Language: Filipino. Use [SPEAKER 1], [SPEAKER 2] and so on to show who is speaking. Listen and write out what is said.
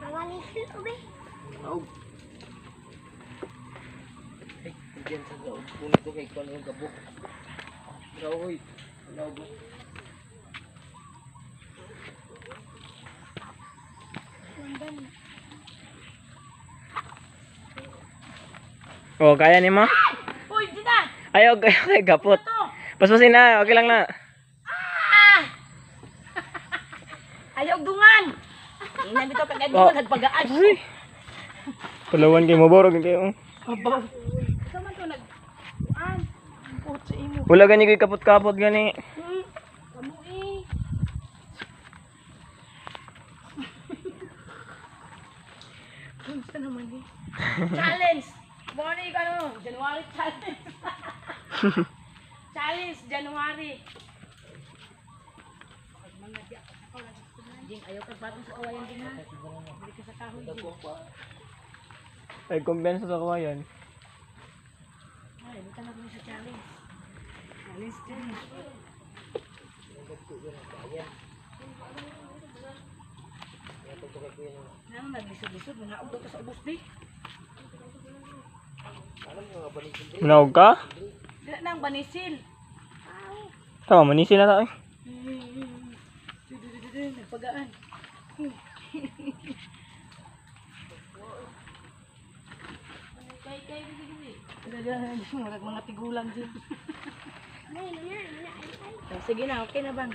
[SPEAKER 1] Awali sila, ube.
[SPEAKER 2] Naog. Ay, diyan sa loob. Punit ko kay Kwan yung gabok. Graoy. Naog.
[SPEAKER 3] Oh, kaya ni mo?
[SPEAKER 1] Uy, di na!
[SPEAKER 3] Ayaw kay gapot. Paspasin na, okay lang na.
[SPEAKER 1] Ayaw dungan! Ina dito kag
[SPEAKER 3] Oh.
[SPEAKER 1] nagpagaan.
[SPEAKER 3] Uy. Palawan kay mo borog kayo.
[SPEAKER 1] Abaw. Sama to nag putsa imo.
[SPEAKER 3] Wala gani kay kapot-kapot gani.
[SPEAKER 1] Kamu eh. Kumusta naman eh? Challenge! Morning ano? January challenge. Challenge January. Ding ayaw ka patong sa kawayan din ha. Balik ka sa kahoy din.
[SPEAKER 3] Ay kumpensa sa kawayan.
[SPEAKER 1] Ay, buta na kami sa challenge. Challenge challenge. Ano naglisod-lisod? Manaog daw ka sa ubos di?
[SPEAKER 3] Manawag ka?
[SPEAKER 1] Dila na ang banisil.
[SPEAKER 3] Tama, manisi na tayo.
[SPEAKER 1] Nagpagaan. Mga tigulang din. Sige na, okay na bang?